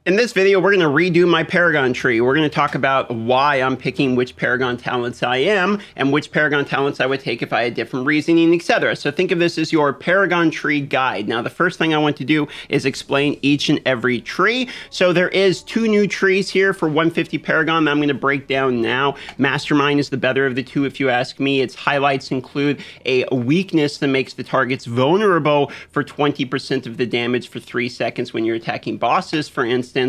In this video, we're going to redo my Paragon tree. We're going to talk about why I'm picking which Paragon talents I am and which Paragon talents I would take if I had different reasoning, etc. So think of this as your Paragon tree guide. Now, the first thing I want to do is explain each and every tree. So there is 2 new trees here for 150 Paragon that I'm going to break down now. Mastermind is the better of the 2 if you ask me. Its highlights include a weakness that makes the targets vulnerable for 20% of the damage for 3 seconds when you're attacking bosses, for instance.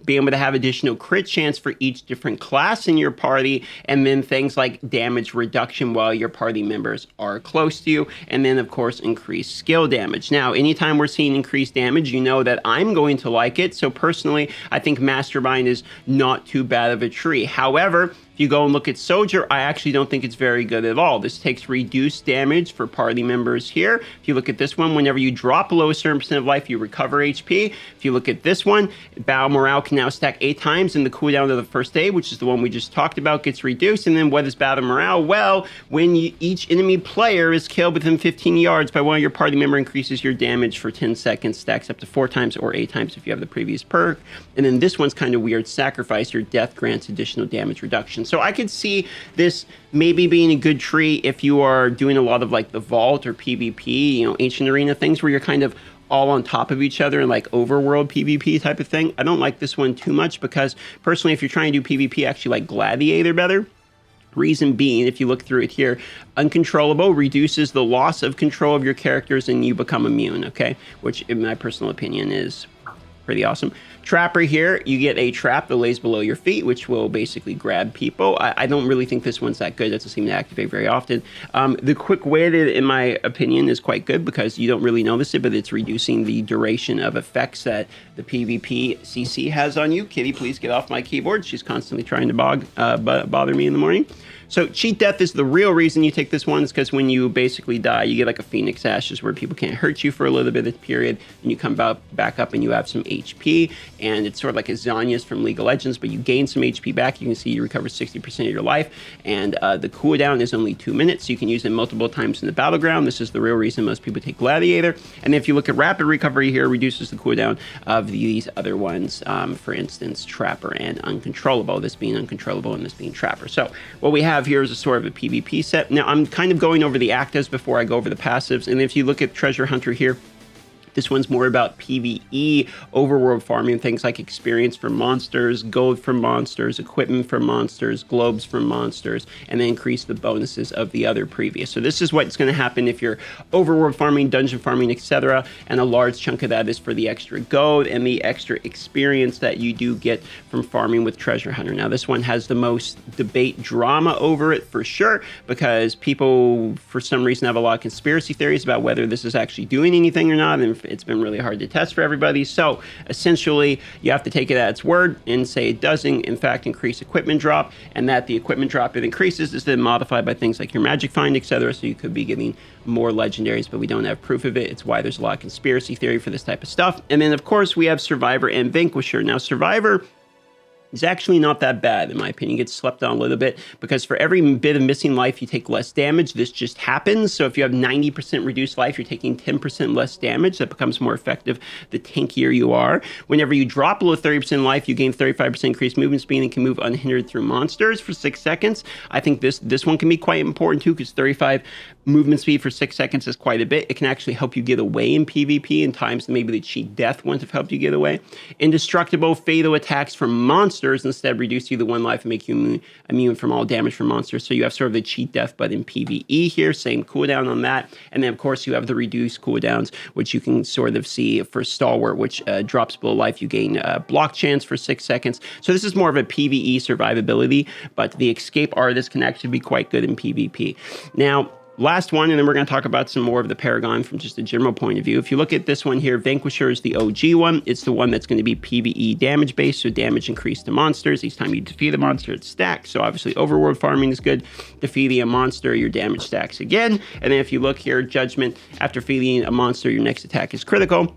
Being able to have additional crit chance for each different class in your party, and then things like damage reduction while your party members are close to you, and then of course increased skill damage. Now, anytime we're seeing increased damage, you know that I'm going to like it. So personally, I think Mastermind is not too bad of a tree. However, if you go and look at Soldier, I actually don't think it's very good at all. This takes reduced damage for party members here. If you look at this one, whenever you drop below a certain percent of life, you recover HP. If you look at this one, Battle Morale can now stack 8 times, and the cooldown of the first aid, which is the one we just talked about, gets reduced. And then what is Battle Morale? Well, when each enemy player is killed within 15 yards by one of your party member, increases your damage for 10 seconds, stacks up to 4 times or 8 times if you have the previous perk. And then this one's kind of weird. Sacrifice, your death grants additional damage reduction. So I could see this maybe being a good tree if you are doing a lot of like the vault or PvP, you know, ancient arena things where you're kind of all on top of each other and like overworld PvP type of thing. I don't like this one too much because personally, if you're trying to do PvP, I actually like Gladiator better. Reason being, if you look through it here, uncontrollable reduces the loss of control of your characters and you become immune, okay? Which in my personal opinion is pretty awesome. Trapper here, you get a trap that lays below your feet, which will basically grab people. I don't really think this one's that good. It doesn't seem to activate very often. The quick witted, in my opinion, is quite good because you don't really notice it, but it's reducing the duration of effects that the PvP CC has on you. Kitty, please get off my keyboard. She's constantly trying to bother me in the morning. So cheat death is the real reason you take this one, is because when you basically die, you get like a Phoenix Ashes where people can't hurt you for a little bit of the period, and you come back up and you have some HP, and it's sort of like a Zhonya's from League of Legends, but you gain some HP back. You can see you recover 60% of your life, and the cooldown is only 2 minutes, so you can use it multiple times in the battleground. This is the real reason most people take Gladiator. And then if you look at rapid recovery here, reduces the cooldown of these other ones, for instance, Trapper and Uncontrollable, this being Uncontrollable and this being Trapper. So what we have here is a sort of a PvP set. Now, I'm kind of going over the actives before I go over the passives, and if you look at Treasure Hunter here, this one's more about PvE, overworld farming, things like experience for monsters, gold for monsters, equipment for monsters, globes for monsters, and then increase the bonuses of the other previous. So this is what's going to happen if you're overworld farming, dungeon farming, etc. And a large chunk of that is for the extra gold and the extra experience that you do get from farming with Treasure Hunter. Now, this one has the most debate drama over it for sure, because people, for some reason, have a lot of conspiracy theories about whether this is actually doing anything or not, and it's been really hard to test for everybody. So essentially, you have to take it at its word and say it doesn't, in fact, increase equipment drop, and that the equipment drop it increases is then modified by things like your magic find, etc. So you could be getting more legendaries, but we don't have proof of it. It's why there's a lot of conspiracy theory for this type of stuff. And then, of course, we have Survivor and Vanquisher. Now, Survivor is actually not that bad, in my opinion. It gets slept on a little bit because for every bit of missing life, you take less damage. This just happens. So if you have 90% reduced life, you're taking 10% less damage. That becomes more effective the tankier you are. Whenever you drop below 30% life, you gain 35% increased movement speed and can move unhindered through monsters for 6 seconds. I think this one can be quite important too, because 35 movement speed for 6 seconds is quite a bit. It can actually help you get away in PvP in times that maybe the cheat death wouldn't have helped you get away. Indestructible fatal attacks from monsters instead reduce you to 1 life and make you immune from all damage from monsters. So you have sort of the cheat death, but in PvE here, same cooldown on that. And then of course you have the reduced cooldowns, which you can sort of see for Stalwart, which drops below life. You gain block chance for 6 seconds. So this is more of a PvE survivability, but the escape artist can actually be quite good in PvP. Now, last one, and then we're going to talk about some more of the Paragon from just a general point of view. If you look at this one here, Vanquisher is the OG one. It's the one that's going to be PvE damage based, so damage increased to monsters. Each time you defeat a monster, it stacks. So obviously overworld farming is good. Defeating a monster, your damage stacks again. And then if you look here, Judgment, after defeating a monster, your next attack is critical.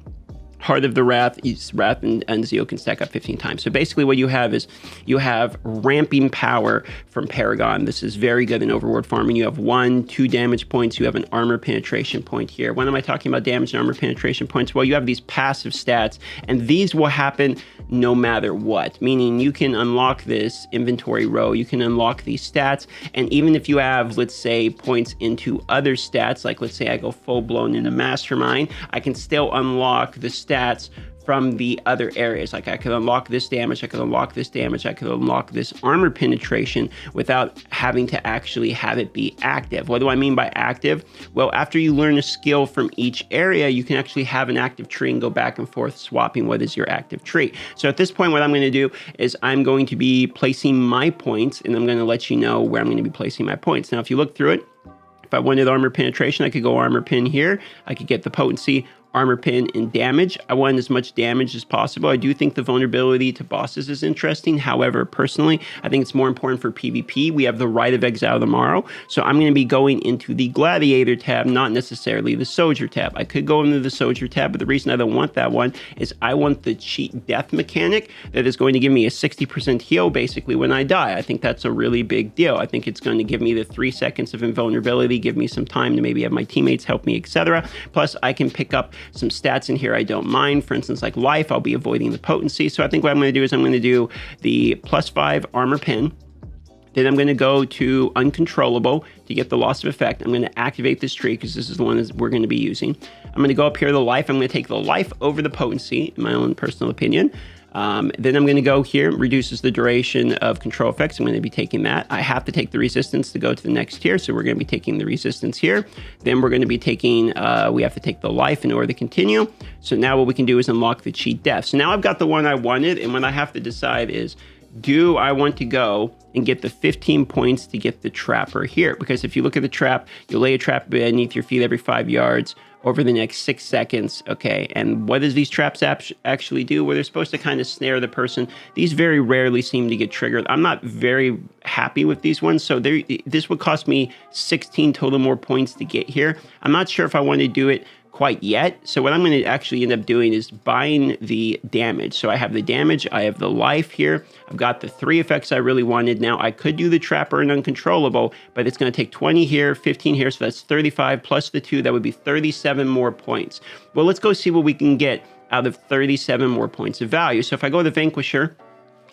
Heart of the Wrath, Wrath and Zeal can stack up 15 times. So basically what you have is you have ramping power from Paragon. This is very good in overworld farming. You have 1, 2 damage points. You have an armor penetration point here. When am I talking about damage and armor penetration points? Well, you have these passive stats, and these will happen no matter what, meaning you can unlock this inventory row. You can unlock these stats, and even if you have, let's say, points into other stats, like let's say I go full-blown into Mastermind, I can still unlock the stats from the other areas. Like I could unlock this damage, I could unlock this damage, I could unlock this armor penetration without having to actually have it be active. What do I mean by active? Well, after you learn a skill from each area, you can actually have an active tree and go back and forth swapping what is your active tree. So at this point, what I'm going to do is I'm going to be placing my points, and I'm going to let you know where I'm going to be placing my points. Now, if you look through it, if I wanted armor penetration, I could go armor pin here. I could get the potency, armor pin, and damage. I want as much damage as possible. I do think the vulnerability to bosses is interesting. However, personally, I think it's more important for PvP. We have the Rite of Exile tomorrow, so I'm going to be going into the Gladiator tab, not necessarily the Soldier tab. I could go into the Soldier tab, but the reason I don't want that one is I want the cheat death mechanic that is going to give me a 60% heal basically when I die. I think that's a really big deal. I think it's going to give me the 3 seconds of invulnerability, give me some time to maybe have my teammates help me, etc. Plus, I can pick up some stats in here I don't mind. For instance, like life, I'll be avoiding the potency. So I think what I'm going to do is I'm going to do the +5 armor pin. Then I'm going to go to uncontrollable to get the loss of effect. I'm going to activate this tree because this is the one that we're going to be using. I'm going to go up here to the life. I'm going to take the life over the potency, in my own personal opinion. Then I'm going to go here, reduces the duration of control effects. I'm going to be taking that. I have to take the resistance to go to the next tier, so we're going to be taking the resistance here. Then we're going to be taking, we have to take the life in order to continue. So now what we can do is unlock the cheat death. So now I've got the one I wanted, and what I have to decide is, do I want to go and get the 15 points to get the trapper here? Because if you look at the trap, you lay a trap beneath your feet every 5 yards over the next 6 seconds, okay? And what does these traps actually do? Well, they're supposed to kind of snare the person. These very rarely seem to get triggered. I'm not very happy with these ones, so this would cost me 16 total more points to get here. I'm not sure if I want to do it quite yet. So what I'm going to actually end up doing is buying the damage. So I have the damage, I have the life here, I've got the 3 effects I really wanted. Now I could do the trapper and uncontrollable, but it's going to take 20 here, 15 here, so that's 35 plus the 2, that would be 37 more points. Well, let's go see what we can get out of 37 more points of value. So if I go to Vanquisher,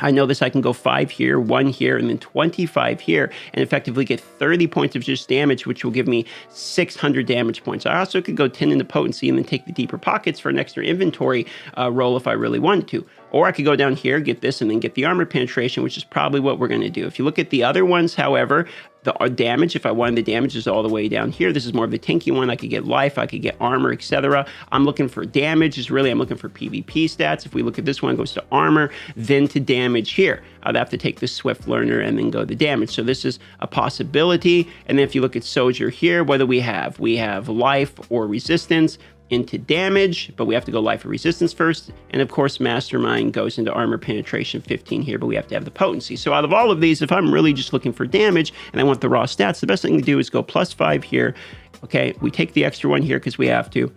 I know this, I can go 5 here, 1 here, and then 25 here, and effectively get 30 points of just damage, which will give me 600 damage points. I also could go 10 into potency and then take the deeper pockets for an extra inventory roll if I really wanted to. Or I could go down here, get this, and then get the armor penetration, which is probably what we're going to do. If you look at the other ones, however, the damage, if I wanted the damage, is all the way down here. This is more of the tanky one. I could get life, I could get armor, etc. I'm looking for damage, I'm looking for PvP stats. If we look at this one, it goes to armor, then to damage here. I'd have to take the Swift Learner and then go to damage. So this is a possibility. And then if you look at Soldier here, what do we have? We have life or resistance into damage, but we have to go life or resistance first. And of course, Mastermind goes into armor penetration 15 here, but we have to have the potency. So out of all of these, if I'm really just looking for damage and I want the raw stats, the best thing to do is go +5 here. Okay, we take the extra one here because we have to.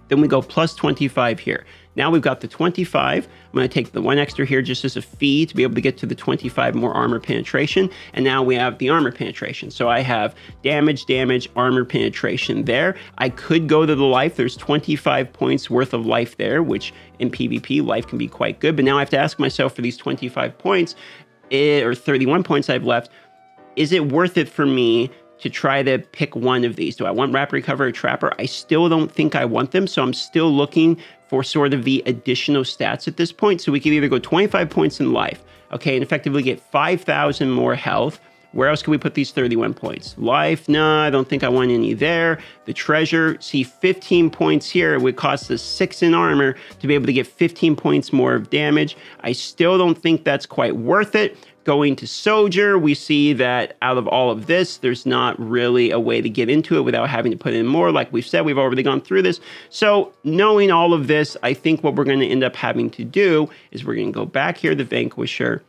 Then we go +25 here. Now we've got the 25. I'm going to take the 1 extra here just as a fee to be able to get to the 25 more armor penetration. And now we have the armor penetration. So I have damage, armor penetration there. I could go to the life. There's 25 points worth of life there, which in PvP, life can be quite good. But now I have to ask myself for these 25 points, or 31 points I've left, is it worth it for me to try to pick one of these? Do I want Rapid Recover or Trapper? I still don't think I want them, so I'm still looking for sort of the additional stats at this point. So we can either go 25 points in life, okay, and effectively get 5,000 more health. Where else can we put these 31 points? Life, no, I don't think I want any there. The treasure, see 15 points here. It would cost us 6 in armor to be able to get 15 points more of damage. I still don't think that's quite worth it. Going to Soldier, we see that out of all of this, there's not really a way to get into it without having to put in more. Like we've said, we've already gone through this. So knowing all of this, I think what we're going to end up having to do is we're going to go back here to Vanquisher,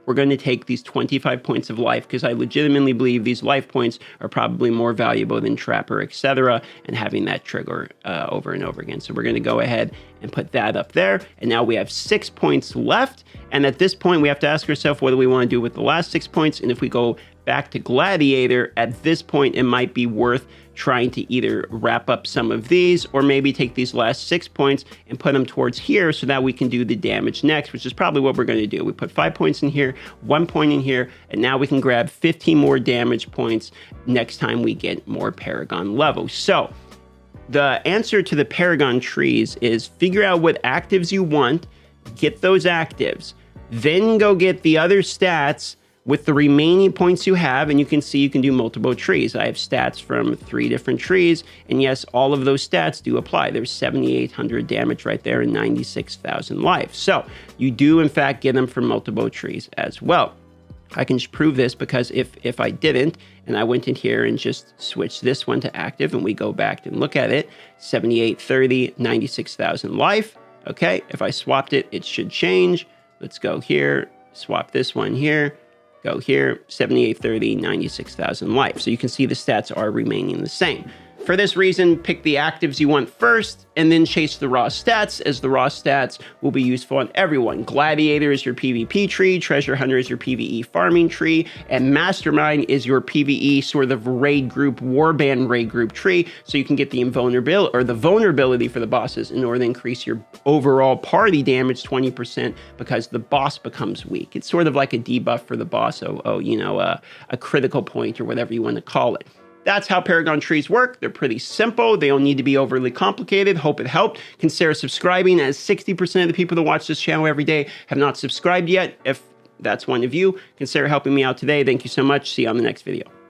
we're going to take these 25 points of life because I legitimately believe these life points are probably more valuable than Trapper, etc., and having that trigger over and over again. So we're going to go ahead and put that up there. And now we have 6 points left. And at this point, we have to ask ourselves, what do we want to do with the last 6 points? And if we go back to Gladiator, at this point, it might be worth trying to either wrap up some of these or maybe take these last 6 points and put them towards here so that we can do the damage next, which is probably what we're going to do. We put 5 points in here, 1 point in here, and now we can grab 15 more damage points next time we get more Paragon levels. So the answer to the Paragon trees is figure out what actives you want, get those actives, then go get the other stats with the remaining points you have, and you can see you can do multiple trees. I have stats from 3 different trees, and yes, all of those stats do apply. There's 7,800 damage right there and 96,000 life. So you do, in fact, get them from multiple trees as well. I can just prove this because if I didn't, and I went in here and just switched this one to active, and we go back and look at it, 7830, 96,000 life. Okay, if I swapped it, it should change. Let's go here, swap this one here, go here, 7830, 96,000 life. So you can see the stats are remaining the same. For this reason, pick the actives you want first, and then chase the raw stats, as the raw stats will be useful on everyone. Gladiator is your PvP tree, Treasure Hunter is your PvE farming tree, and Mastermind is your PvE sort of raid group, warband raid group tree, so you can get the invulnerability, or the vulnerability for the bosses in order to increase your overall party damage 20% because the boss becomes weak. It's sort of like a debuff for the boss, a critical point or whatever you want to call it. That's how Paragon trees work. They're pretty simple. They don't need to be overly complicated. Hope it helped. Consider subscribing, as 60% of the people that watch this channel every day have not subscribed yet. If that's one of you, consider helping me out today. Thank you so much. See you on the next video.